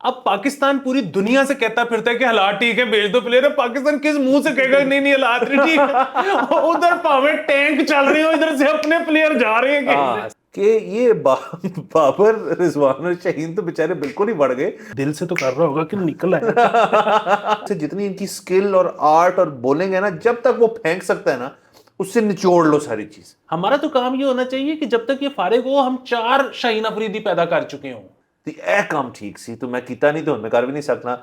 اب پاکستان پوری دنیا سے کہتا پھرتا ہے کہ حالات ٹھیک ہے بھیج دو پلیئر. پاکستان کس منہ سے کہے گا نہیں نہیں حالات نہیں ٹھیک ہے؟ ادھر پاوے ٹینک چل رہے ہو, ادھر سے اپنے پلیئر جا رہے ہیں کہ یہ بابر رضوان اور شہین تو بےچارے بالکل ہی بڑھ گئے. دل سے تو کر رہا ہوگا کہ نکل ہے. جتنی ان کی سکل اور آرٹ اور بولنگ ہے نا, جب تک وہ پھینک سکتا ہے نا اس سے نچوڑ لو ساری چیز. ہمارا تو کام یہ ہونا چاہیے کہ جب تک یہ فارغ ہو ہم 4 شاہین افریدی پیدا کر چکے ہوں. اے کام ٹھیک سی تو میں کیتا نہیں تو میں کر بھی نہیں سکنا.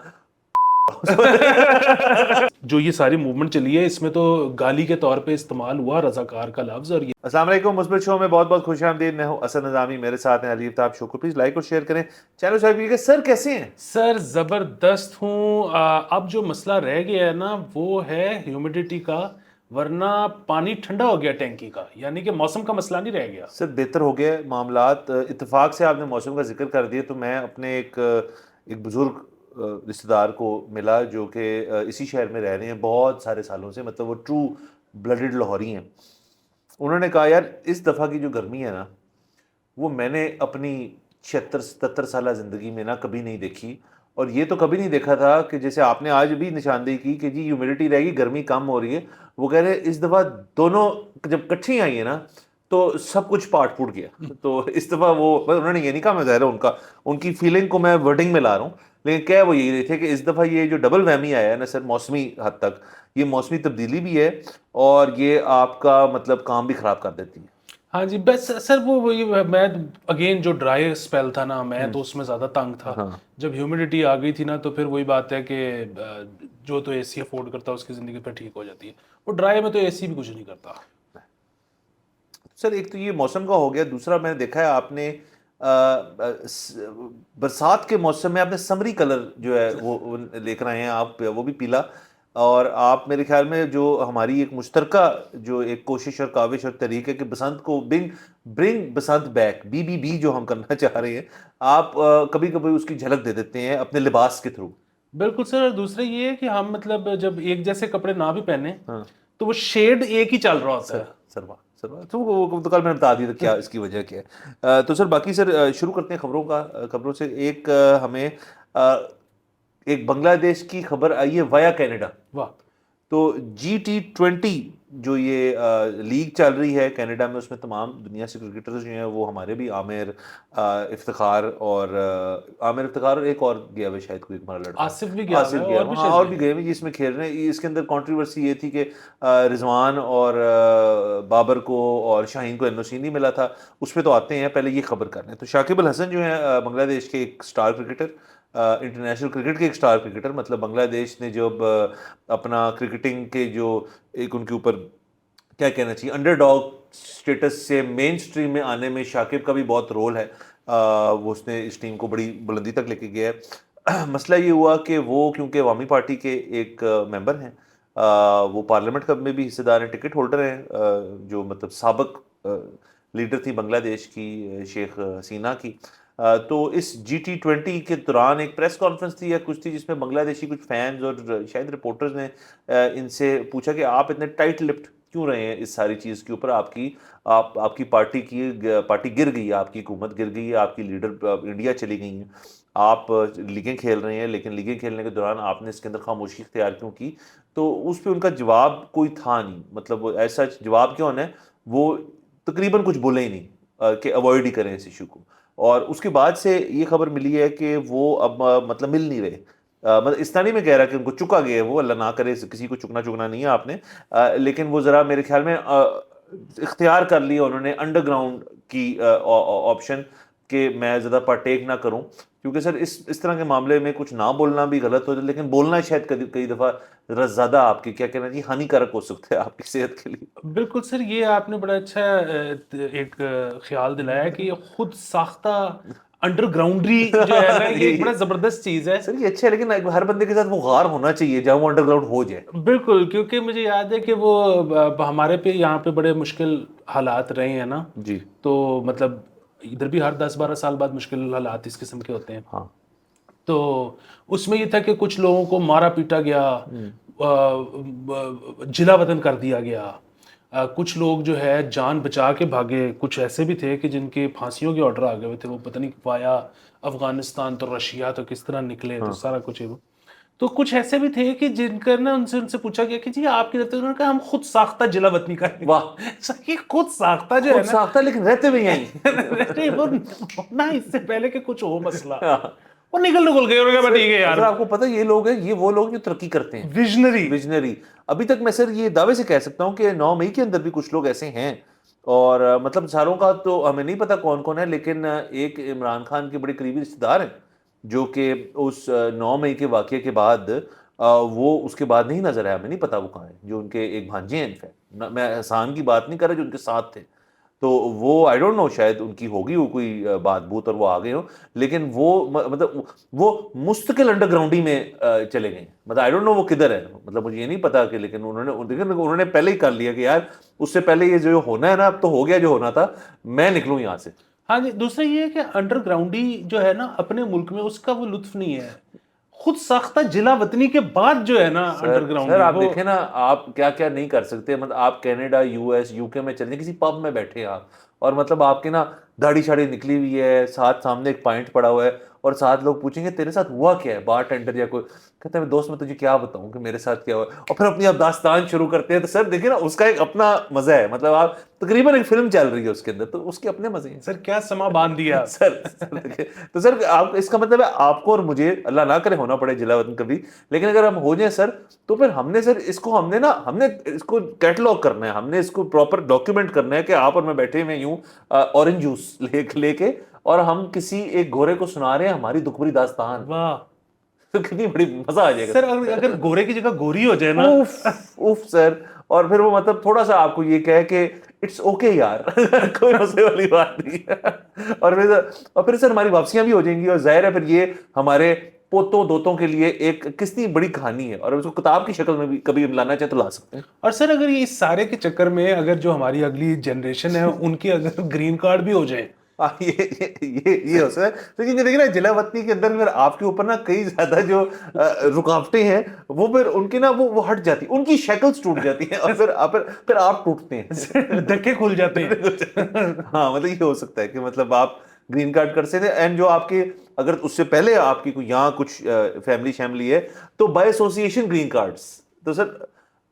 جو یہ ساری موومنٹ چلی ہے اس میں تو گالی کے طور پہ استعمال ہوا رضاکار کا لفظ. اور یہ السلام علیکم, مثبت شو میں بہت بہت خوش آمدید. میں ہوں اسد نظامی, میرے ساتھ ہیں علی افتاب شوکر. پلیز لائک اور شیئر کریں, چینل سبسکرائب کیجیے. سر کیسے ہیں؟ سر زبردست ہوں. اب جو مسئلہ رہ گیا ہے نا وہ ہے ہیومیڈیٹی کا, ورنہ پانی ٹھنڈا ہو گیا ٹینکی کا, یعنی کہ موسم کا مسئلہ نہیں رہ گیا. سر بہتر ہو گیا معاملات. اتفاق سے آپ نے موسم کا ذکر کر دیا تو میں اپنے ایک بزرگ رشتہ دار کو ملا جو کہ اسی شہر میں رہ رہے ہیں بہت سارے سالوں سے, مطلب وہ ٹرو بلڈڈ لاہوری ہیں. انہوں نے کہا یار اس دفعہ کی جو گرمی ہے نا وہ میں نے اپنی 76-77 سالہ زندگی میں نا کبھی نہیں دیکھی. اور یہ تو کبھی نہیں دیکھا تھا کہ جیسے آپ نے آج بھی نشاندہی کی کہ جی ہیومیڈیٹی رہے گی, گرمی کم ہو رہی ہے. وہ کہہ رہے اس دفعہ دونوں جب کٹھی آئی ہیں نا تو سب کچھ پاٹ پھوٹ گیا. تو اس دفعہ وہ انہوں نے یہ نہیں کہا, میں ظاہر ہے ان کی فیلنگ کو میں ورڈنگ میں لا رہا ہوں, لیکن کہہ وہ یہی رہے تھے کہ اس دفعہ یہ جو ڈبل وہمی آیا ہے نا سر, موسمی حد تک یہ موسمی تبدیلی بھی ہے اور یہ آپ کا مطلب کام بھی خراب کر دیتی ہے. ہاں جی بس سر وہی میں اگین جو ڈرائی اسپیل تھا نا میں تو اس میں زیادہ تنگ تھا. جب ہیومیڈیٹی آ گئی تھی نا تو پھر وہی بات ہے کہ جو تو اے سی افورڈ کرتا ہے اس کی زندگی پھر ٹھیک ہو جاتی ہے. وہ ڈرائی میں تو اے سی بھی کچھ نہیں کرتا. سر ایک تو یہ موسم کا ہو گیا, دوسرا میں نے دیکھا ہے آپ نے برسات کے موسم میں آپ نے سمری کلر جو ہے وہ لے کر آئے ہیں آپ, وہ بھی پیلا. اور آپ میرے خیال میں جو ہماری ایک مشترکہ جو ایک کوشش اور کاوش اور طریق ہے کہ بسنت کو برنگ بسنت بیک بی جو ہم کرنا چاہ رہے ہیں, آپ کبھی کبھی اس کی جھلک دے دیتے ہیں اپنے لباس کے تھرو. بالکل سر. اور دوسرا یہ ہے کہ ہم مطلب جب ایک جیسے کپڑے نہ بھی پہنے تو وہ شیڈ ایک ہی چل رہا ہوتا ہے. تو کل میں نے بتا دیا کیا اس کی وجہ کیا ہے. تو سر باقی سر شروع کرتے ہیں خبروں سے. ایک ہمیں ایک بنگلہ دیش کی خبر آئی ہے ویا کینیڈا. واہ. تو G20 جو یہ لیگ چل رہی ہے کینیڈا میں, اس میں تمام دنیا سے کرکٹرز جو ہیں وہ ہمارے بھی عامر افتخار اور ایک اور گیا ہوئے شاید کوئی ہمارا لڑکا آصف بھی گیا اور بھی گئے ہوئے جس میں کھیل رہے ہیں. اس کے اندر کنٹروورسی یہ تھی کہ رضوان اور بابر کو اور شاہین کو NOC نہیں ملا تھا. اس پہ تو آتے ہیں, پہلے یہ خبر کر رہے ہیں. تو شاکب الحسن جو ہیں بنگلہ دیش کے ایک سٹار کرکٹر, انٹرنیشنل کرکٹ کے ایک سٹار کرکٹر, مطلب بنگلہ دیش نے جب اپنا کرکٹنگ کے جو ایک ان کے اوپر کیا کہنا چاہیے انڈر ڈاگ سٹیٹس سے مین سٹریم میں آنے میں شاکب کا بھی بہت رول ہے. وہ اس نے اس ٹیم کو بڑی بلندی تک لے کے گیا ہے. مسئلہ یہ ہوا کہ وہ کیونکہ عوامی پارٹی کے ایک ممبر ہیں, وہ پارلیمنٹ میں بھی حصے دار ہیں, ٹکٹ ہولڈر ہیں, جو مطلب سابق لیڈر تھی بنگلہ دیش کی شیخ حسینہ کی. تو اس G20 کے دوران ایک پریس کانفرنس تھی یا کچھ تھی جس میں بنگلہ دیشی کچھ فینز اور شاید رپورٹرز نے ان سے پوچھا کہ آپ اتنے ٹائٹ لپٹ کیوں رہے ہیں اس ساری چیز کے اوپر. آپ کی پارٹی گر گئی, آپ کی حکومت گر گئی, آپ کی لیڈر انڈیا چلی گئی ہیں, آپ لیگیں کھیل رہے ہیں لیکن لیگیں کھیلنے کے دوران آپ نے اس کے اندر خاموشی اختیار کیوں کی. تو اس پہ ان کا جواب کوئی تھا نہیں, مطلب ایسا جواب کیوں ہونا ہے, وہ تقریباً کچھ بولے ہی نہیں کہ اوائڈ ہی کریں اس ایشو کو. اور اس کے بعد سے یہ خبر ملی ہے کہ وہ اب مطلب مل نہیں رہے. مطلب اس طرح نہیں میں کہہ رہا کہ ان کو چکا گیا ہے, وہ اللہ نہ کرے کسی کو چکنا نہیں ہے آپ نے, لیکن وہ ذرا میرے خیال میں اختیار کر لیا انہوں نے انڈر گراؤنڈ کی آپشن کہ میں زیادہ پارٹیک نہ کروں, کیونکہ سر اس طرح کے معاملے میں کچھ نہ بولنا بھی غلط ہو جائے, لیکن بولنا شاید کئی دفعہ ذرا زیادہ آپ کی کیا کہنا چاہیے ہانی کارک ہو سکتا ہے آپ کی صحت کے لیے. بالکل سر. یہ آپ نے بڑا اچھا ایک خیال دلایا کہ یہ خود ساختہ انڈر گراؤنڈری جو ہے نا یہ ایک بڑا زبردست چیز ہے. سر یہ اچھا ہے, لیکن ہر بندے کے ساتھ وہ غار ہونا چاہیے جہاں وہ انڈر گراؤنڈ ہو جائے. بالکل, کیونکہ مجھے یاد ہے کہ وہ ہمارے پہ یہاں پہ بڑے مشکل حالات رہے ہیں نا, جی تو مطلب ادھر بھی ہر 10-12 سال بعد مشکل حالات اس قسم کے ہوتے ہیں. ہاں. تو اس میں یہ تھا کہ کچھ لوگوں کو مارا پیٹا گیا, جلا وطن کر دیا گیا, کچھ لوگ جو ہے جان بچا کے بھاگے, کچھ ایسے بھی تھے کہ جن کے پھانسیوں کے آرڈر آ گئے ہوئے تھے, وہ پتہ نہیں وایا افغانستان تو رشیا تو کس طرح نکلے, تو سارا کچھ ہے وہ. تو کچھ ایسے بھی تھے کہ جن کا نا ان سے پوچھا گیا کہ جی آپ کی طرف, انہوں نے کہا ہم خود ساختہ جلا وطنی کا. واہ, یہ خود ساختہ جو ہے خود ساختہ لیکن رہتے بھی ہیں. نہ اس سے پہلے کہ کچھ ہو مسئلہ, وہ نکل گئے اور کہا ٹھیک ہے یار. آپ کو پتہ یہ لوگ ہیں, یہ وہ لوگ جو ترقی کرتے ہیں, ویژنری. ابھی تک میں سر یہ دعوے سے کہہ سکتا ہوں کہ 9 مئی کے اندر بھی کچھ لوگ ایسے ہیں, اور مطلب ساروں کا تو ہمیں نہیں پتا کون کون ہے, لیکن ایک عمران خان کے بڑے قریبی رشتے دار ہیں جو کہ اس 9 مئی کے واقعے کے بعد وہ اس کے بعد نہیں نظر آیا, ہمیں نہیں پتا وہ کہاں ہے, جو ان کے ایک بھانجے ہیں. انفیکٹ میں احسان کی بات نہیں کر رہا جو ان کے ساتھ تھے, تو وہ آئی ڈونٹ نو شاید ان کی ہوگی وہ کوئی بات بوت اور وہ آ گئے ہوں, لیکن وہ مطلب وہ مستقل انڈر گراؤنڈ ہی میں چلے گئے. مطلب آئی ڈونٹ نو وہ کدھر ہے, مطلب مجھے یہ نہیں پتا کہ, لیکن انہوں نے پہلے ہی کر لیا کہ یار اس سے پہلے یہ جو ہونا ہے نا, اب تو ہو گیا جو ہونا تھا, میں نکلوں یہاں سے. ہاں جی. دوسرا یہ ہے کہ انڈر گراؤنڈی جو ہے نا اپنے ملک میں اس کا وہ لطف نہیں ہے, خود ساختہ جلا وطنی کے بعد جو ہے نا انڈر گراؤنڈ. سر آپ دیکھیں نا, آپ کیا کیا نہیں کر سکتے. مطلب آپ کینیڈا, یو ایس, یو کے میں چلیں, کسی پب میں بیٹھے ہیں آپ, اور مطلب آپ کے نا داڑھی شاڑی نکلی ہوئی ہے, ساتھ سامنے ایک پوائنٹ پڑا ہوا ہے, اور ساتھ لوگ پوچھیں گے تیرے ساتھ ہوا کیا ہے, بار ٹینڈر یا کوئی کہتا ہے دوست میں تجھے کیا بتاؤں کہ میرے ساتھ کیا ہوا ہے, اور پھر اپنی اب داستان شروع کرتے ہیں. تو سر دیکھیں نا اس کا ایک اپنا مزہ ہے, مطلب آپ تقریباً ایک فلم چل رہی ہے اس کے اندر, تو اس کے اپنے مزے ہیں. سر کیا سما باندھ دیا. سر تو سر آپ اس کا مطلب ہے آپ کو اور مجھے, اللہ نہ کرے ہونا پڑے جلا وطن کبھی, لیکن اگر ہم ہو جائیں سر, تو پھر ہم نے سر اس کو ہم نے اس کو کیٹلاگ کرنا ہے, ہم نے اس کو پراپر ڈاکیومنٹ کرنا ہے کہ آپ اور میں بیٹھے ہوئے یوں اورنج جوس لے کے, اور ہم کسی ایک گورے کو سنا رہے ہیں ہماری دکھ بھری داستان. واہ, کتنی بڑی مزہ آ جائے گا سر. اگر گورے کی جگہ گوری ہو جائے نا, اوف سر. اور پھر وہ مطلب تھوڑا سا آپ کو یہ کہے کہ اٹس اوکے یار, کوئی مسئلے والی بات نہیں ہے, اور پھر سر ہماری واپسیاں بھی ہو جائیں گی, اور ظاہر ہے پھر یہ ہمارے پوتوں دوتوں کے لیے ایک کتنی بڑی کہانی ہے, اور اس کو کتاب کی شکل میں بھی کبھی لانا چاہے تو لا سکتے ہیں. اور سر اگر یہ اس سارے کے چکر میں اگر جو ہماری اگلی جنریشن ہے ان کی اگر گرین کارڈ بھی ہو جائے, یہ ہو سکتا ہے. لیکن دیکھیں نا جلا وطنی کے اندر پھر آپ کے اوپر نا کئی زیادہ جو رکاوٹیں ہیں, وہ پھر ان کی نا وہ ہٹ جاتی, ان کی شکلز ٹوٹ جاتی ہیں, اور پھر آپ ٹوٹتے ہیں, دھکے کھل جاتے ہیں. ہاں مطلب یہ ہو سکتا ہے کہ مطلب آپ گرین کارڈ کر سکتے ہیں, اینڈ جو آپ کے اگر اس سے پہلے آپ کی کوئی یہاں کچھ فیملی شیملی ہے تو بائی ایسوسیشن گرین کارڈز. تو سر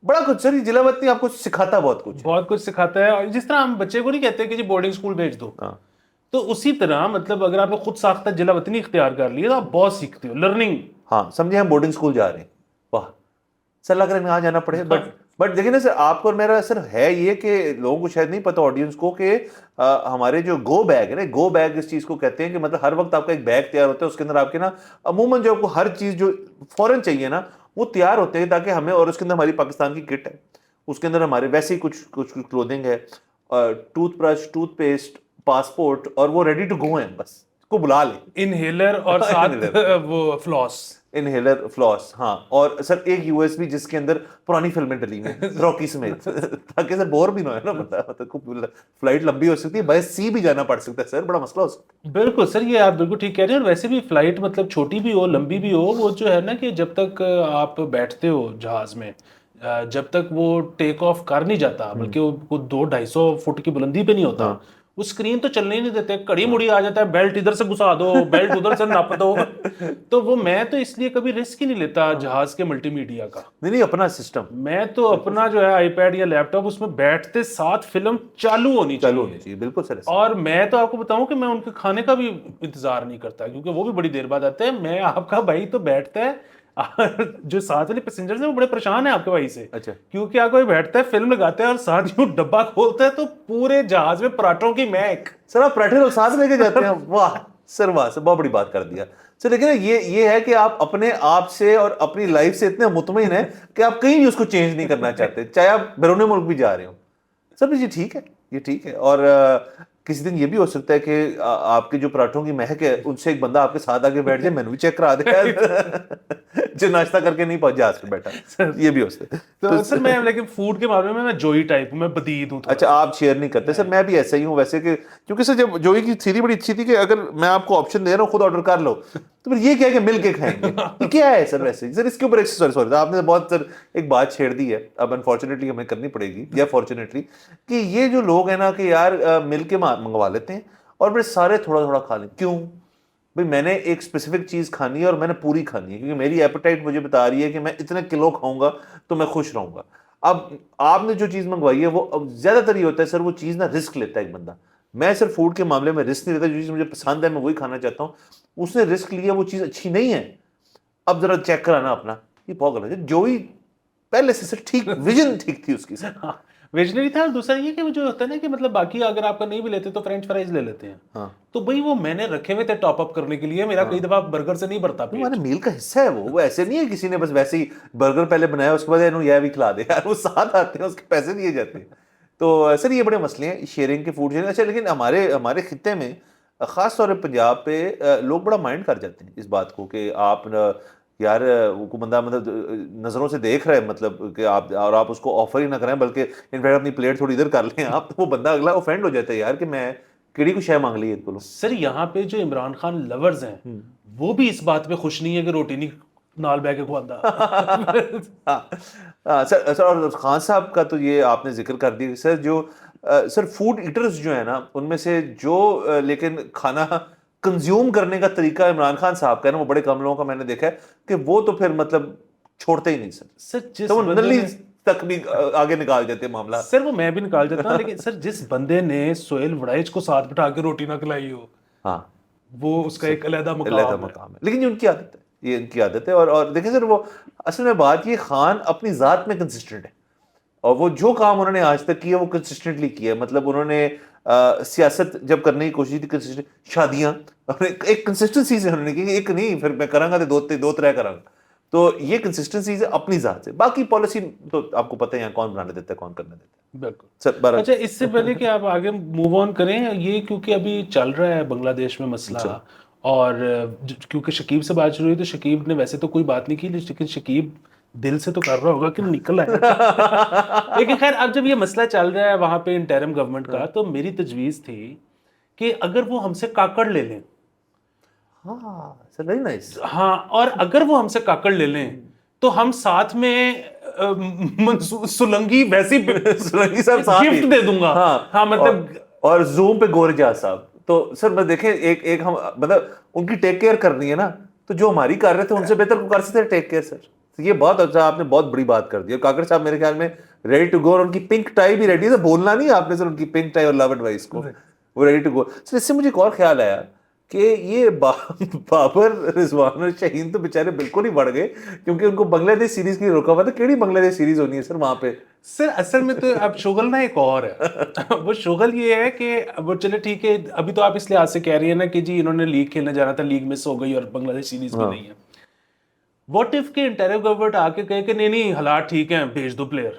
بڑا کچھ سر, یہ جلا وطنی آپ کو سکھاتا بہت کچھ سکھاتا ہے. اور جس طرح ہم بچے کو نہیں کہتے کہ جی بورڈنگ اسکول بھیج دو, تو اسی طرح مطلب اگر آپ نے خود ساختہ جلا وطنی اختیار کر لی تو آپ بہت سیکھتے ہو, لرننگ. ہاں سمجھے ہم بورڈنگ اسکول جا رہے ہیں, واہ سر لگ رہا ہے وہاں جانا پڑے. بٹ دیکھیں نا سر, آپ کو اور میرا سر ہے یہ کہ لوگوں کو شاید نہیں پتا, آڈینس کو, کہ ہمارے جو گو بیگ ہے نا, گو بیگ اس چیز کو کہتے ہیں کہ مطلب ہر وقت آپ کا ایک بیگ تیار ہوتا ہے, اس کے اندر آپ کے نا عموماً جو آپ کو ہر چیز جو فوراً چاہیے نا وہ تیار ہوتے ہیں, تاکہ ہمیں, اور اس کے اندر ہماری پاکستان کی کٹ ہے, اس کے اندر ہمارے ویسے ہی کچھ کلودنگ ہے, tooth brush, tooth paste, passport, اور وہ ریڈی ٹو گو ہیں, بس کو بلا لیں. انہیلر اور ساتھ وہ فلاس, انہیلر, فلاس, ہاں, اور سر ایک یو ایس بی جس کے اندر پرانی فلمیں ڈلی ہیں راکی سمیت, تاکہ سر بور بھی نہ ہو نا, مطلب فلائٹ لمبی ہو سکتی ہے, بائی سی بھی جانا پڑ سکتا ہے سر, بڑا مسئلہ ہو سکتا ہے. بالکل سر, یہ آپ بالکل ٹھیک کہہ رہے ہیں. اور ویسے بھی فلائٹ مطلب چھوٹی بھی ہو لمبی بھی ہو, وہ جو ہے نا کہ جب تک آپ بیٹھتے ہو جہاز میں, جب تک وہ ٹیک آف کر نہیں جاتا, بلکہ وہ 200-250 فٹ کی بلندی پہ نہیں ہوتا, وہ اسکرین تو چلنے ہی نہیں دیتے, کڑی مڑی آ جاتا ہے, بیلٹ ادھر سے گھسا دو, بیلٹ ادھر سے نپ دو. تو وہ میں تو اس لیے کبھی رسک ہی نہیں لیتا جہاز کے ملٹی میڈیا کا. نہیں اپنا سسٹم, میں تو اپنا جو ہے آئی پیڈ یا لیپ ٹاپ, اس میں بیٹھتے ساتھ فلم چالو ہونی چاہیے. بالکل سر. اور میں تو آپ کو بتاؤں کہ میں ان کے کھانے کا بھی انتظار نہیں کرتا, کیونکہ وہ بھی بڑی دیر بعد آتے ہیں. میں آپ کا بھائی تو بیٹھتا ہے, جو ساتھ والے پیسنجرز ہیں وہ بڑے پریشان ہیں آپ کے بھائی سے, کیونکہ آپ کوئی بیٹھتا ہے, فلم لگاتا ہے, اور ساتھ یوں ڈبہ کھولتا ہے تو پورے جہاز میں پراٹھوں کی مہک. سر آپ پراٹھے لوگ ساتھ لے کے جاتے ہیں, واہ سر, واہ سر, بہت بڑی بات کر دیا سر. لیکن یہ ہے کہ آپ اپنے آپ سے اور اپنی لائف سے اتنے مطمئن ہیں کہ آپ کہیں بھی اس کو چینج نہیں کرنا چاہتے, چاہے آپ بیرون ملک بھی جا رہے ہو. سر یہ ٹھیک ہے, یہ ٹھیک ہے. اور کسی دن یہ بھی ہو سکتا ہے کہ آپ کے جو پراٹھوں کی مہک ہے ان سے ایک بندہ آپ کے ساتھ آگے بیٹھ جائے, مینو بھی چیک کرا دے. جو ناشتہ کر کے نہیں پہنچ جہاز پہ بیٹھا, یہ بھی ہو سکتا ہے. تو سر میں لیکن فوڈ کے معاملے میں جوئی ٹائپ ہوں, میں بدید ہوں. اچھا آپ شیئر نہیں کرتے سر, میں بھی ایسا ہی ہوں ویسے کہ کیونکہ سر جب جوئی کی تھیری بڑی اچھی تھی کہ اگر میں آپ کو آپشن دے رہا ہوں خود آرڈر کر لو, تو پھر یہ کیا کہ مل کے کھائیں گے, یہ کیا ہے سر ویسے سر. اس کے اوپر ایک سوری آپ نے بہت سر ایک بات چھیڑ دی ہے, اب انفارچونیٹلی ہمیں کرنی پڑے گی یا فارچونیٹلی, کہ یہ جو لوگ ہیں نا کہ یار مل کے منگوا لیتے ہیں اور پھر سارے تھوڑا تھوڑا کھا لیں. کیوں بھائی میں نے ایک اسپیسیفک چیز کھانی ہے اور میں نے پوری کھانی ہے, کیونکہ میری ایپیٹائٹ مجھے بتا رہی ہے کہ میں اتنے کلو کھاؤں گا تو میں خوش رہوں گا. اب آپ نے جو چیز منگوائی ہے وہ اب زیادہ تر یہ ہوتا ہے سر وہ چیز نا رسک لیتا ہے ایک بندہ. میں سر فوڈ کے معاملے میں رسک نہیں لیتا, جو چیز مجھے پسند ہے میں وہی کھانا چاہتا ہوں. اس نے رسک لیا, وہ چیز اچھی نہیں ہے, اب ذرا چیک کرانا اپنا, یہ بہت غلط ہے. جو ہی پہلے سے سر ٹھیک ویژن ٹھیک تھی اس کی سر, ویجنری تھا. اور دوسرا یہ کہ جو ہوتا ہے نا کہ مطلب باقی اگر آپ کا نہیں بھی لیتے تو فرینچ فرائز لے لیتے ہیں, تو بھائی وہ میں نے رکھے ہوئے تھے ٹاپ اپ کرنے کے لیے, میرا کئی دفعہ برگر سے نہیں بھرتا پیٹ. ہمارے میل کا حصہ ہے وہ ایسے نہیں ہے کسی نے بس ویسے ہی برگر پہلے بنایا اس کے بعد انہوں یہ بھی کھلا دے یار, وہ ساتھ آتے ہیں اس کے پیسے دیے جاتے ہیں. تو سر یہ بڑے مسئلے ہیں شیئرنگ کے فوڈ شیئرنگ. اچھا لیکن ہمارے خطے میں خاص طور پہ پنجاب پہ لوگ بڑا مائنڈ کر جاتے ہیں اس بات کو کہ آپ یار وہ بندہ مطلب نظروں سے دیکھ رہا ہے, مطلب کہ آپ اس کو آفر ہی نہ کریں بلکہ انفیکٹ اپنی پلیٹ تھوڑی ادھر کر لیں آپ, تو وہ بندہ اگلا آفینڈ ہو جاتا ہے یار کہ میں کیڑی کو شے مانگ لی ہے. سر یہاں پہ جو عمران خان لورز ہیں وہ بھی اس بات پہ خوش نہیں ہے کہ روٹی نہیں نال بہ کے کھواندہ. سر اور خان صاحب کا تو یہ آپ نے ذکر کر دیا سر, جو سر فوڈ ایٹرز جو ہیں نا ان میں سے جو لیکن کھانا کنزیوم کرنے کا طریقہ عمران خان صاحب کا ہے نا, وہ بڑے کم لوگوں کا میں نے دیکھا ہے کہ وہ تو پھر مطلب چھوڑتے ہی نہیں سر, تو وہ نلی تک بھی آگے نکال جاتے ہیں معاملہ. سر وہ میں بھی نکال جاتا ہوں, لیکن سر جس بندے نے سہیل وڑائچ کو ساتھ بٹھا کے روٹی نہ کھلائی ہو, ہاں وہ اس کا ایک علیحدہ مقام ہے. لیکن یہ ان کی عادت ہے, یہ ان کی عادت ہے. اور دیکھیں سر وہ اصل میں بات یہ خان اپنی ذات میں کنسسٹنٹ ہے, اور وہ جو کام انہوں نے آج تک کیا وہ کنسسٹنٹلی کیا. مطلب انہوں نے سیاست جب کرنے کی کوشش کی کنسسٹنٹ, شادیاں ایک کنسسٹنسی سے انہوں نے کی, ایک نہیں پھر میں کراں گا تو دو ترے کراں گا, تو یہ کنسسٹنسی سے اپنی ذات سے. باقی پالیسی تو آپ کو پتہ ہے یہاں کون بنانے دیتا ہے کون کرنے دیتا ہے. بالکل. اچھا اس سے پہلے کہ آپ آگے موو آن کریں, یہ کیونکہ ابھی چل رہا ہے بنگلہ دیش میں مسئلہ, اور کیونکہ شکیب سے بات شروع ہوئی تو شکیب نے ویسے تو کوئی بات نہیں کی, لیکن شکیب دل سے تو کر رہا ہوگا کہ نکل آیا. لیکن خیر اب جب یہ مسئلہ چل رہا ہے وہاں پہ انٹرم گورنمنٹ کا, تو میری تجویز تھی کہ اگر وہ ہم سے کاکڑ لے لیں, ہاں, اور اگر وہ ہم سے کاکڑ لے لیں تو ہم ساتھ میں سلنگی ویسی گفٹ دے دوں گا. ہاں مطلب اور زوم پہ گورجا صاحب, تو سر میں دیکھیں ایک ہم مطلب ان کی ٹیک کیئر کرنی ہے نا, تو جو ہماری کر رہے تھے ان سے بہتر کو کر سکتے ٹیک کیئر سر. یہ بہت اچھا آپ نے بہت بڑی بات کر دی. اور کاکڑ صاحب میرے خیال میں ریڈی ٹو گو, اور ان کی پنک ٹائی بھی ریڈی ہے, بولنا نہیں آپ نے سر ان کی پنک ٹائی اور لو ایڈوائس کو, وہ ریڈی ٹو گو. سر اس سے مجھے ایک اور خیال آیا کہ یہ بابر رضوان اور شہین تو بےچارے بالکل ہی بڑھ گئے, کیونکہ ان کو بنگلہ دیش سیریز کے لیے روکا ہوا تھا. کیڑی بنگلہ دیش سیریز ہونی ہے سر وہاں پہ؟ سر اصل میں تو اب شغل نا ایک اور ہے. وہ شغل یہ ہے کہ وہ چلے ٹھیک ہے, ابھی تو آپ اس لحاظ سے کہہ رہی ہیں نا کہ جی انہوں نے لیگ کھیلنے جانا تھا, لیگ مس ہو گئی اور بنگلہ دیش سیریز بھی نہیں ہے. واٹ اف کے انٹرم گورنمنٹ آ کے کہے کہ نہیں حالات ٹھیک ہیں بھیج دو پلیئر.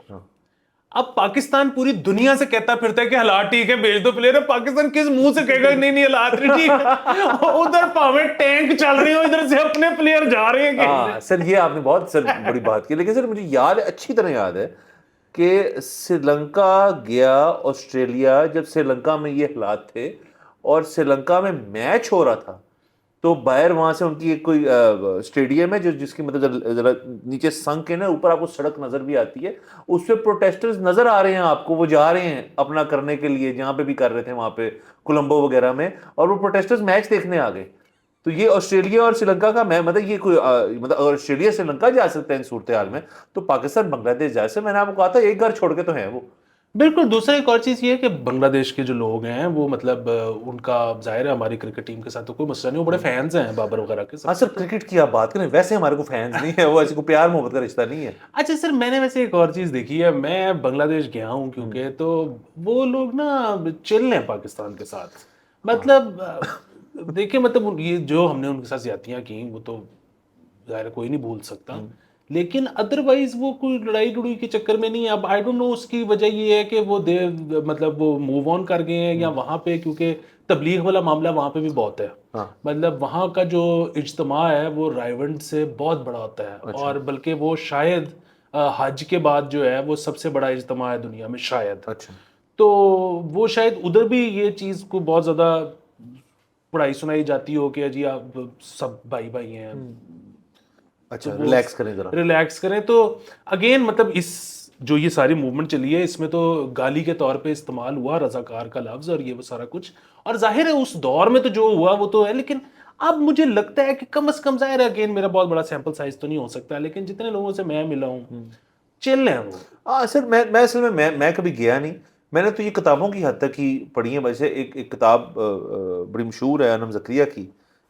اب پاکستان پوری دنیا سے کہتا پھرتا ہے کہ حالات ٹھیک ہے بھیج دو پلیئر, پاکستان کس منہ سے کہے گا نہیں حالات نہیں ٹھیک ہے؟ ادھر پاوے ٹینک چل رہی ہو, ادھر سے اپنے پلیئر جا رہے ہیں. سر یہ آپ نے بہت سر بڑی بات کی. لیکن سر مجھے یاد ہے, اچھی طرح یاد ہے کہ سری لنکا گیا آسٹریلیا, جب سری لنکا میں یہ حالات تھے اور سری لنکا میں میچ ہو رہا تھا, تو باہر وہاں سے ان کی ایک کوئی اسٹیڈیم ہے جس کی مطلب ذرا نیچے سنک ہے نا, اوپر آپ کو سڑک نظر بھی آتی ہے, اس پہ پروٹیسٹرز نظر آ رہے ہیں آپ کو, وہ جا رہے ہیں اپنا کرنے کے لیے جہاں پہ بھی کر رہے تھے وہاں پہ کولمبو وغیرہ میں, اور وہ پروٹیسٹرز میچ دیکھنے آ گئے. تو یہ آسٹریلیا اور سری لنکا کا مطلب یہ کوئی مطلب آسٹریلیا سری لنکا جا سکتے ہیں ان صورتحال میں, تو پاکستان بنگلہ دیش جا سکتے. میں نے آپ کو کہا تھا ایک گھر چھوڑ کے تو ہیں وہ. بالکل. دوسرا ایک اور چیز یہ ہے کہ بنگلہ دیش کے جو لوگ ہیں وہ مطلب ان کا ظاہر ہے ہماری کرکٹ ٹیم کے ساتھ تو کوئی مسئلہ نہیں, وہ بڑے فینز ہیں بابر وغیرہ کے. ہاں سر کرکٹ کی آپ بات کریں, ویسے ہمارے کو فینز نہیں ہے, وہ ایسے کو پیار محبت کا رشتہ نہیں ہے. اچھا سر میں نے ویسے ایک اور چیز دیکھی ہے, میں بنگلہ دیش گیا ہوں کیونکہ, تو وہ لوگ نا چل ہیں پاکستان کے ساتھ. مطلب دیکھیں مطلب یہ جو ہم نے ان کے ساتھ زیادتیاں کی وہ تو ظاہر کوئی نہیں بھول سکتا, لیکن ادروائز وہ کوئی لڑائی لڑوئی کے چکر میں نہیں ہے. اب آئی ڈونٹ نو اس کی وجہ یہ ہے کہ وہ مطلب وہ موو آن کر گئے ہیں, یا وہاں پہ کیونکہ تبلیغ والا معاملہ وہاں پہ بھی بہت ہے. مطلب وہاں کا جو اجتماع ہے وہ رائیونڈ سے بہت بڑا ہوتا ہے, اور بلکہ وہ شاید حج کے بعد جو ہے وہ سب سے بڑا اجتماع ہے دنیا میں شاید. تو وہ شاید ادھر بھی یہ چیز کو بہت زیادہ پڑھائی سنائی جاتی ہو کہ جی آپ سب بھائی بھائی ہیں, اچھا ریلیکس کریں ذرا, ریلیکس کریں. تو اگین مطلب اس جو یہ ساری موومنٹ چلی ہے اس میں تو گالی کے طور پہ استعمال ہوا رضاکار کا لفظ اور یہ وہ سارا کچھ, اور ظاہر ہے اس دور میں تو جو ہوا وہ تو ہے. لیکن اب مجھے لگتا ہے کہ کم از کم, ظاہر ہے اگین میرا بہت بڑا سیمپل سائز تو نہیں ہو سکتا, لیکن جتنے لوگوں سے میں ملا ہوں چل ہیں وہ. ہاں سر میں اصل میں کبھی گیا نہیں, میں نے تو یہ کتابوں کی حد تک ہی پڑھی ہیں. ویسے ایک کتاب بڑی مشہور ہے انم زکریا کی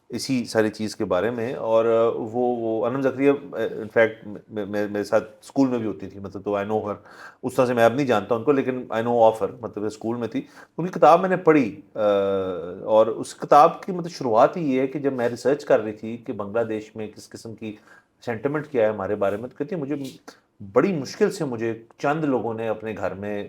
اسی ساری چیز کے بارے میں, اور وہ انم زکریا انفیکٹ میرے ساتھ اسکول میں بھی ہوتی تھی, مطلب تو آئی نو ہر, اس طرح سے میں اب نہیں جانتا ان کو لیکن آئی نو آف ہر, مطلب اسکول میں تھی. ان کی کتاب میں نے پڑھی, اور اس کتاب کی مطلب شروعات ہی یہ ہے کہ جب میں ریسرچ کر رہی تھی کہ بنگلہ دیش میں کس قسم کی سینٹیمنٹ کیا ہے ہمارے بارے میں, تو کہتی ہے مجھے بڑی مشکل سے مجھے چند لوگوں نے اپنے گھر میں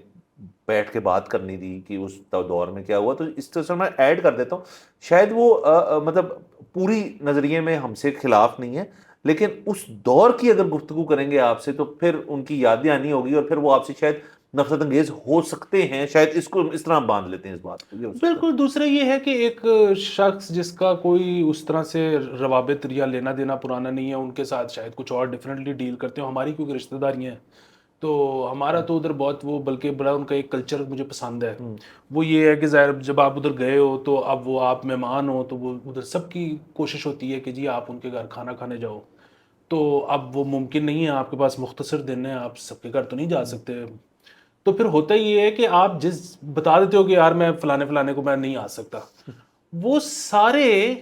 بیٹھ کے بات کرنی دی کہ اس دور میں کیا ہوا. تو اس طرح سے میں ایڈ کر دیتا ہوں, شاید وہ مطلب پوری نظریے میں ہم سے خلاف نہیں ہے, لیکن اس دور کی اگر گفتگو کریں گے آپ سے تو پھر ان کی یاد دہانی ہوگی, اور پھر وہ آپ سے شاید نفرت انگیز ہو سکتے ہیں, شاید اس کو اس طرح باندھ لیتے ہیں اس بات کو. بالکل. دوسرا یہ ہے کہ ایک شخص جس کا کوئی اس طرح سے روابط یا لینا دینا پرانا نہیں ہے, ان کے ساتھ شاید کچھ اور ڈیفرنٹلی ڈیل کرتے ہو. ہماری کیونکہ رشتہ داریاں ہیں تو ہمارا تو ادھر بہت وہ, بلکہ بڑا ان کا ایک کلچر مجھے پسند ہے. وہ یہ ہے کہ ظاہر جب آپ ادھر گئے ہو تو اب وہ آپ مہمان ہو تو وہ ادھر سب کی کوشش ہوتی ہے کہ جی آپ ان کے گھر کھانا کھانے جاؤ. تو اب وہ ممکن نہیں ہے, آپ کے پاس مختصر دن ہے, آپ سب کے گھر تو نہیں جا سکتے. تو پھر ہوتا یہ ہے کہ آپ جس بتا دیتے ہو کہ یار میں فلانے کو میں نہیں آ سکتا, وہ سارے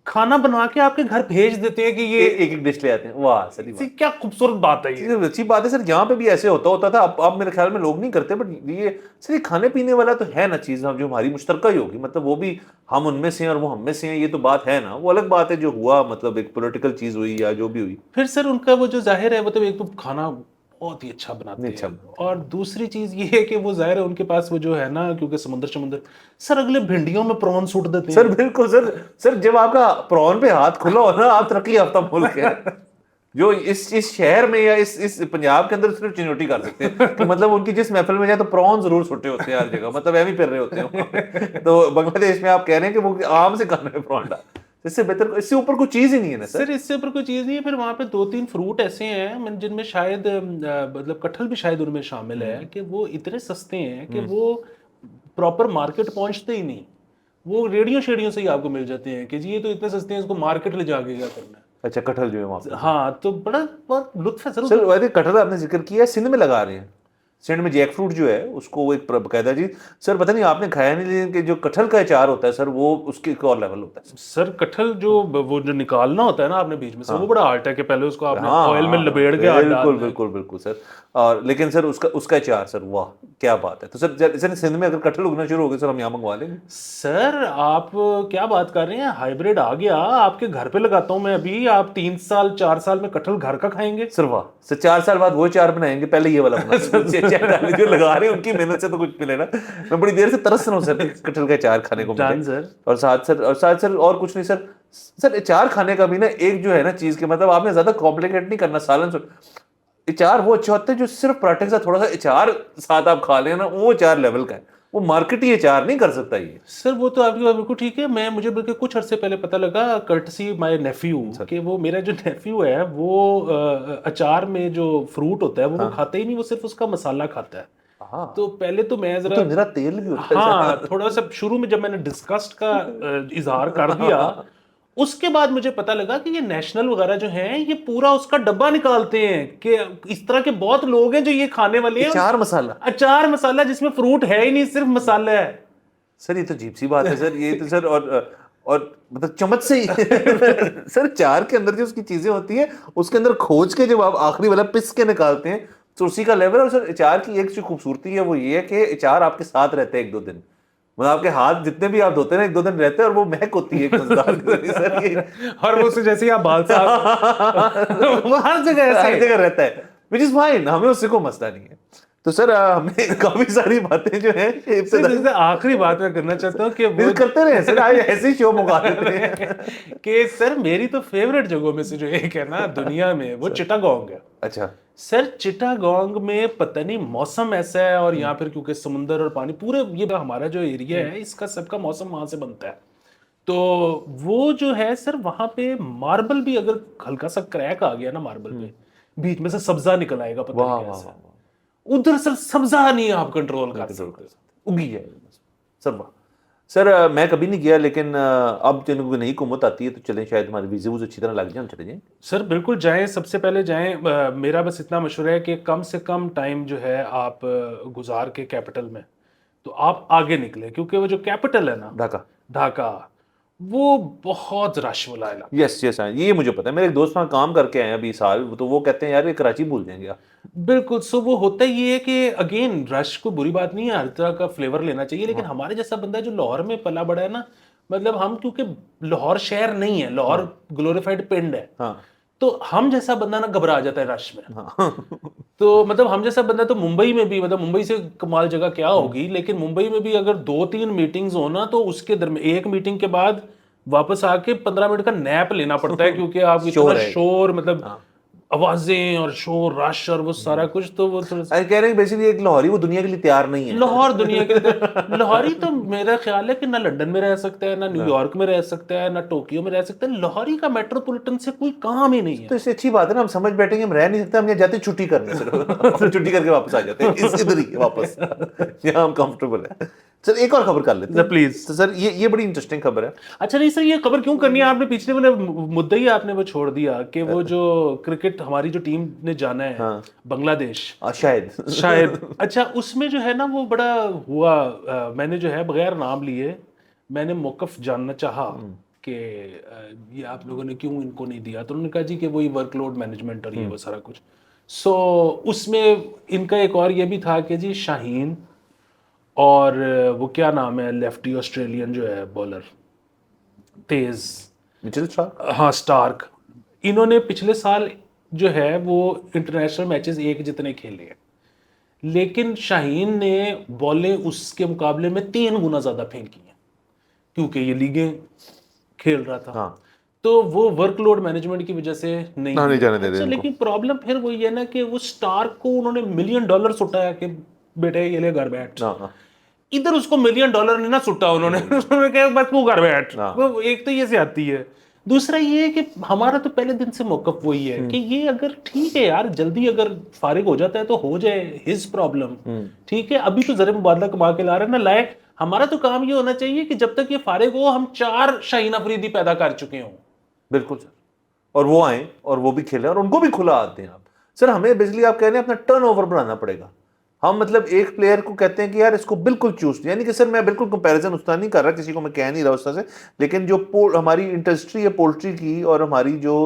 کھانا بنا کے آپ کے گھر بھیج دیتے ہیں کہ یہ ایک ڈش لے آتے ہیں. واہ سر, کیا خوبصورت بات ہے, یہ اچھی بات ہے سر. یہاں پہ بھی ایسے ہوتا تھا, اب میرے خیال میں لوگ نہیں کرتے, بٹ یہ سر یہ کھانے پینے والا تو ہے نا چیز جو ہماری مشترکہ ہی ہوگی, مطلب وہ بھی ہم ان میں سے ہیں اور وہ ہم میں سے ہیں, یہ تو بات ہے نا. وہ الگ بات ہے جو ہوا, مطلب ایک پولیٹیکل چیز ہوئی یا جو بھی ہوئی. پھر سر ان کا وہ جو ظاہر ہے مطلب ایک تو کھانا بہت ہی اچھا بناتے ہیں, اور دوسری چیز یہ ہے کہ وہ ظاہر ہے ان کے پاس وہ جو ہے نا, کیونکہ سمندر سر اگلے بھنڈیوں میں پرون سوٹ دیتے ہیں. سر بالکل سر جب آپ کا پرون پہ ہاتھ کھلا ہو نا, آپ ترقی یافتہ ملک ہے. جو اس شہر میں یا اس پنجاب کے اندر صرف چنوٹی کر سکتے ہیں کہ مطلب ان کی جس محفل میں جائے تو پرون ضرور چھوٹے ہوتے ہیں ہر جگہ, مطلب ایویں پھر رہے ہوتے ہیں. تو بنگلہ دیش میں آپ کہہ رہے ہیں کہ وہ عام سے کھانے میں پرون ڈال, اس سے بہتر اس سے اوپر کوئی چیز ہی نہیں ہے نا سر. اس سے اوپر کوئی چیز نہیں ہے. پھر وہاں پہ 2-3 فروٹ ایسے ہیں جن میں شاید مطلب کٹہل بھی شاید ان میں شامل ہے, کہ وہ اتنے سستے ہیں کہ وہ پراپر مارکیٹ پہنچتے ہی نہیں. وہ ریڑیوں شیڑیوں سے ہی آپ کو مل جاتے ہیں کہ جی یہ تو اتنے سستے ہیں, اس کو مارکیٹ لے جا کے کیا کرنا ہے. اچھا کٹہل جو ہے وہاں پہ, ہاں تو بہت لطف ہے سر. ویسے کٹہل آپ نے ذکر کیا, سندھ میں لگا رہے ہیں. سندھ میں جیک فروٹ جو ہے اس کو وہ ایک باقاعدہ چیز, سر پتہ نہیں آپ نے کھایا نہیں, لیکن کہ جو کٹہل کا اچار ہوتا ہے سر, وہ اس کے ایک اور لیول ہوتا ہے سر. کٹہل وہ جو نکالنا ہوتا ہے نا آپ نے بیچ میں سے, وہ بڑا آرٹ ہے کہ پہلے اس کو آپ نے آئل میں لپیڑ کے بالکل سر. اور لیکن سر اس کا اچار سر, واہ کیا بات ہے. تو سر سندھ میں اگر کٹہل اگنا شروع ہو گئے سر, ہم یہاں منگوا لیں گے. سر آپ کیا بات کر رہے ہیں, ہائیبریڈ آ گیا, آپ کے گھر پہ لگاتا ہوں میں ابھی, آپ 3-4 سال میں کٹہل گھر کا کھائیں گے. سر واہ سر, 4 سال بعد وہ چار بنائیں گے, پہلے یہ والا جو لگا رہے ہیں ان کی محنت سے تو کچھ ملے نا. میں بڑی دیر سے ترس رہا ہوں سر کٹہل کا اچار کھانے کو. اور ساتھ سر اور کچھ نہیں سر اچار کھانے کا بھی نا ایک جو ہے نا چیز کے, مطلب آپ نے زیادہ کمپلیکیٹ نہیں کرنا. سالن اچار وہ اچھا ہوتا ہے جو صرف پراٹھے کے ساتھ تھوڑا سا اچار ساتھ آپ کھا لیں نا, وہ اچار لیول کا ہے, وہ مارکیٹ ہی اچار نہیں کر سکتا یہ. سر وہ تو آپ کی بات بالکل ٹھیک ہے. مجھے بلکہ کچھ عرصے پہلے پتہ لگا کرٹسی مائی نیفیو کہ وہ میرا جو نیفیو ہے وہ اچار میں جو فروٹ ہوتا ہے وہ کھاتا ہی نہیں, وہ صرف اس کا مسالہ کھاتا ہے. تو پہلے تو میں ذرا میرا تیل بھی ہوتا ہے, ہاں تھوڑا سا شروع میں جب میں نے ڈسکسٹ کا اظہار کر دیا, اس کے بعد مجھے پتا لگا کہ یہ نیشنل وغیرہ جو ہیں یہ پورا اس کا ڈبہ نکالتے ہیں کہ اس طرح کے بہت لوگ ہیں جو یہ کھانے والے ہیں. اچار مسالہ جس میں فروٹ ہے ہی نہیں, صرف مسالہ ہے. سر یہ تو عجیب سی بات ہے سر, یہ تو سر. اور مطلب چمچ سے ہی سر اچار کے اندر جو اس کی چیزیں ہوتی ہیں اس کے اندر کھوج کے جب آپ آخری والا پس کے نکالتے ہیں تو اسی کا لیول. اور سر اچار کی ایک جو خوبصورتی ہے وہ یہ ہے کہ اچار آپ کے ساتھ رہتا ہے 1-2 دن. مطلب آپ کے ہاتھ جتنے بھی آپ دھوتے ہیں نا 1-2 دن رہتے ہیں اور وہ مہک ہوتی ہے ایک مزدار سر یہ اور وہ جیسے ہی آپ بال صاف وہ ہر جگہ ہر ایسے جگہ رہتا ہے which is fine, ہمیں اس سے کوئی مسئلہ نہیں ہے. تو سر ہمیں کافی ساری باتیں جو ہیں سر آخری بات میں کرنا چاہتا ہوں کہ وہ کرتے رہے سر آج ایسے ہی شو مکا دیتے ہیں کہ سر میری تو فیوریٹ جگہوں میں سے جو ایک ہے نا دنیا میں وہ چٹاگانگ ہے. اچھا سر چٹاگانگ میں پتہ نہیں موسم ایسا ہے اور یہاں پھر کیونکہ سمندر اور پانی پورے یہ ہمارا جو ایریا ہے اس کا سب کا موسم وہاں سے بنتا ہے. تو وہ جو ہے سر وہاں پہ ماربل بھی اگر ہلکا سا کریک آ گیا نا ماربل پہ بیچ میں سے سبزہ نکل آئے گا پتہ نہیں کیسے. ادھر سر سبزہ نہیں آپ کنٹرول کر سکتے, اگی جائے گا سر. واہ سر میں کبھی نہیں گیا لیکن اب جن کو نئی قوت آتی ہے تو چلیں شاید ہمارے ویزے ووزے اچھی طرح لگ جائیں, ہم چلے جائیں. سر بالکل جائیں, سب سے پہلے جائیں. میرا بس اتنا مشورہ ہے کہ کم سے کم ٹائم جو ہے آپ گزار کے کیپٹل میں تو آپ آگے نکلیں, کیونکہ وہ جو کیپٹل ہے نا ڈھاکہ وہ بہت رش والا علاقہ. یس یس یہ مجھے پتا ہے, میرے ایک دوست وہاں کام کر کے آئے ہیں ابھی سال, تو وہ کہتے ہیں یار یہ کراچی بھول جائیں گے آپ. بالکل. سو وہ ہوتا ہی ہے کہ اگین رش کو بری بات نہیں ہے, ہر طرح کا فلیور لینا چاہیے, لیکن ہمارے جیسا بندہ جو لاہور میں پلا بڑا ہے نا, مطلب ہم کیونکہ لاہور شہر نہیں ہے, لاہور گلوریفائڈ پنڈ ہے, تو ہم جیسا بندہ نا گھبرا جاتا ہے رش میں. تو مطلب ہم جیسا بندہ تو ممبئی میں بھی, مطلب ممبئی سے کمال جگہ کیا ہوگی, لیکن ممبئی میں بھی اگر 2-3 میٹنگز ہونا تو اس کے درمیان ایک میٹنگ کے بعد واپس آ کے 15 منٹ کا نیپ لینا پڑتا ہے, کیونکہ آپ اتنا شور, مطلب آوازیں اور شور رش اور وہ سارا کچھ. تو وہ کہہ رہے ہیں بیسیکلی ایک لاہوری وہ دنیا کے لیے تیار نہیں ہے. لاہور دنیا کے لیے لاہوری تو میرا خیال ہے کہ نہ لندن میں رہ سکتا ہے, نہ نیو یارک میں رہ سکتا ہے, نہ ٹوکیو میں رہ سکتا ہے. لاہوری کا میٹروپولیٹن سے کوئی کام ہی نہیں ہے. تو اس سے اچھی بات ہے نا, ہم سمجھ بیٹھیں گے ہم رہ نہیں سکتے, ہم یہاں جاتے چھٹی کرنے, صرف چھٹی کر کے واپس آ جاتے ہیں ادھر ہی واپس, یہاں ہم کمفرٹیبل ہیں. سر ایک اور خبر کر لیتے ہیں پلیز. سر یہ بڑی انٹرسٹنگ خبر ہے. اچھا نہیں سر, یہ خبر کیوں کرنی ہے آپ نے, پچھلے والے مدعا ہی آپ نے وہ چھوڑ دیا کہ وہ جو کرکٹ ہماری جو ٹیم نے جانا ہے بنگلہ دیش شاید اچھا اس میں جو ہے نا وہ بڑا ہوا, میں نے جو ہے بغیر نام لیے میں نے موقف جاننا چاہا کہ یہ آپ لوگوں نے کیوں ان کو نہیں دیا, تو انہوں نے کہا جی کہ وہی ورک لوڈ مینجمنٹ اور یہ وہ سارا کچھ. سو اس میں ان کا ایک اور یہ بھی تھا کہ جی شاہین اور وہ کیا نام ہے لیفٹی آسٹریلین جو ہے بالر تیز, ہاں سٹارک, انہوں نے پچھلے سال جو ہے وہ انٹرنیشنل میچز ایک جتنے کھیلے ہیں, لیکن شاہین نے بالیں اس کے مقابلے میں 3 گنا زیادہ پھینکی ہیں کیونکہ یہ لیگیں کھیل رہا تھا. تو وہ ورک لوڈ مینجمنٹ کی وجہ سے نہیں جانے دے رہے. لیکن پرابلم پھر وہی ہے نا کہ وہ سٹارک کو انہوں نے $1 ملین سٹایا کہ بیٹے یہ لے گھر بیٹھ. ادھر اس کو $1 ملین نہیں نہ سٹا انہوں نے کہا بس تو گھر بیٹھ. ایک تو یہ سے آتی ہے, دوسرا یہ ہے کہ ہمارا تو پہلے دن سے موقف وہی ہے کہ یہ اگر ٹھیک ہے یار جلدی اگر فارغ ہو جاتا ہے تو ہو جائے, ہز پرابلم ٹھیک ہے, ابھی تو زر مبادلہ کما کے لا رہے ہیں نا لائے. ہمارا تو کام یہ ہونا چاہیے کہ جب تک یہ فارغ ہو ہم 4 شاہین افریدی پیدا کر چکے ہوں. بالکل سر, اور وہ آئیں اور وہ بھی کھیلیں اور ان کو بھی کھلا آتے ہیں آپ. سر ہمیں بیسکلی آپ کہہ رہے ہیں اپنا ٹرن اوور بڑھانا پڑے گا. ہم مطلب ایک پلیئر کو کہتے ہیں کہ یار اس کو بالکل چوز, یعنی کہ سر میں بالکل کمپیریزن اس طرح نہیں کر رہا, کسی کو میں کہہ نہیں رہا اس طرح سے, لیکن جو ہماری انڈسٹری ہے پولٹری کی اور ہماری جو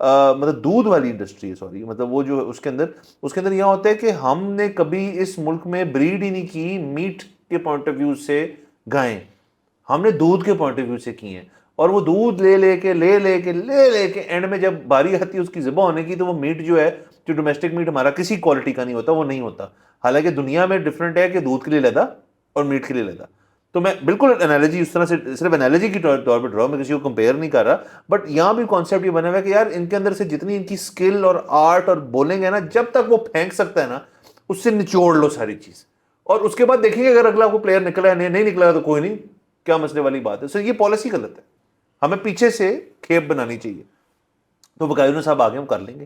مطلب دودھ والی انڈسٹری ہے, سوری مطلب وہ جو اس کے اندر یہ ہوتا ہے کہ ہم نے کبھی اس ملک میں بریڈ ہی نہیں کی میٹ کے پوائنٹ آف ویو سے گائیں, ہم نے دودھ کے پوائنٹ آف ویو سے کی ہیں. اور وہ دودھ لے کے اینڈ میں جب باری آتی ہے اس کی ذبح ہونے کی تو وہ میٹ جو ہے, جو ڈومیسٹک میٹ ہمارا کسی کوالٹی کا نہیں ہوتا, وہ نہیں ہوتا. حالانکہ دنیا میں ڈفرینٹ ہے کہ دودھ کے لیے لیدا اور میٹ کے لیے لیدا. تو میں بالکل انالوجی اس طرح سے صرف انالوجی کی طور پہ ڈرا, میں کسی کو کمپیئر نہیں کر رہا, بٹ یہاں بھی کانسیپٹ یہ بنا ہوا ہے کہ یار ان کے اندر سے جتنی ان کی اسکل اور آرٹ اور بولیں گے نا, جب تک وہ پھینک سکتا ہے نا اس سے نچوڑ لو ساری چیز, اور اس کے بعد دیکھیں گے اگر اگلا کوئی پلیئر نکلا ہے نہیں نکلا ہے تو کوئی نہیں, کیا مسئلے والی بات ہے. سر یہ پالیسی غلط ہے, ہمیں پیچھے سے کھیپ بنانی چاہیے. تو بقاعدہ صاحب آگے ہم کر لیں گے.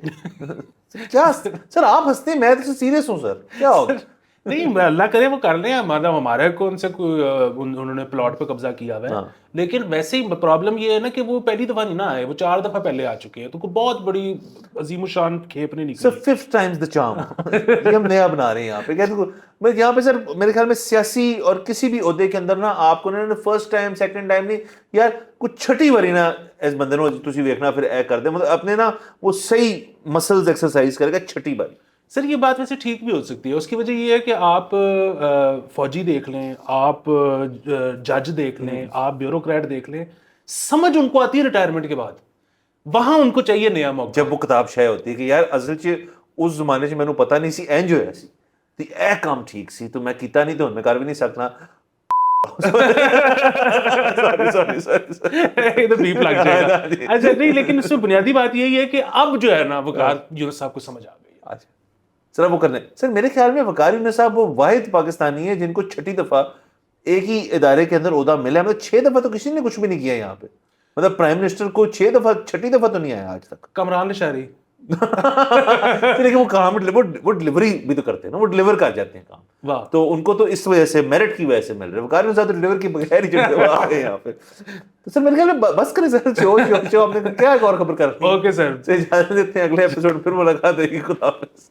کیا سر آپ ہنستے ہیں, میں تو سیریس ہوں سر, کیا ہوگا. نہیں اللہ کرے وہ کر لیں, مطلب ہمارے کو ان سے کوئی انہوں نے پلاٹ پہ قبضہ کیا ہوا ہے, لیکن ویسے ہی پرابلم یہ ہے نا کہ وہ پہلی دفعہ نہیں نہ آئے, وہ 4 دفعہ پہلے آ چکے ہیں, تو کوئی بہت بڑی عظیم الشان کھیپ نہیں نکلی. سر 5th time's the charm, یہ ہم نیا بنا رہے ہیں یہاں پہ. میں یہاں پہ سر میرے خیال میں سیاسی اور کسی بھی عہدے کے اندر نا آپ کو نا فرسٹ ٹائم سیکنڈ ٹائم نہیں یار کچھ چھٹی باری نا اس بندے نو تسی ویکھنا پھر اے کر دے, مطلب اپنے نا وہ صحیح مسلز ایکسرسائز کرے گا چھٹی باری. سر یہ بات ویسے ٹھیک بھی ہو سکتی ہے. اس کی وجہ یہ ہے کہ آپ فوجی دیکھ لیں, آپ جج دیکھ لیں, آپ بیوروکریٹ دیکھ لیں, سمجھ ان کو آتی ہے ریٹائرمنٹ کے بعد, وہاں ان کو چاہیے نیا موقع. جب وہ کتاب شائع ہوتی ہے کہ یار اصل چ اس زمانے چ مینوں پتہ نہیں سی اینج ہویا سی تے اے کام ٹھیک سی تو میں کیتا نہیں تو ہن میں کر بھی نہیں سکنا. یہ تو بیپ لگ جائے گا. اچھا نہیں, لیکن اس میں بنیادی بات یہی ہے کہ اب جو ہے نا وقار یونس صاحب کو سمجھ آ گئی. اچھا سر وہ کرنے سر میرے خیال میں وقار یونس صاحب وہ واحد پاکستانی ہے جن کو 6 دفعہ ایک ہی ادارے کے اندر عہدہ ملا ہے. مطلب 6 دفعہ تو کسی نے کچھ بھی نہیں کیا یہاں پہ. مطلب پرائم منسٹر کو 6 دفعہ 6 دفعہ تو نہیں آیا آج تک. کمران اشاری لیکن وہ کام وہ ڈلیوری بھی تو کرتے ہیں نا, وہ ڈلیور کر جاتے ہیں کام. واہ, تو ان کو تو اس وجہ سے میرٹ کی وجہ سے مل رہے ہیں. وقار یونس صاحب ڈلیور کی بغیر ہی جو آ گئے یہاں پہ. تو سر میرے خیال میں بس کریں سر, شو آپ نے کیا ایک اور خبر کر رہی ہے. اوکے سر, اجازت دیتے ہیں, اگلے ایپیسوڈ پھر ملاقات ہوگی. خدا حافظ.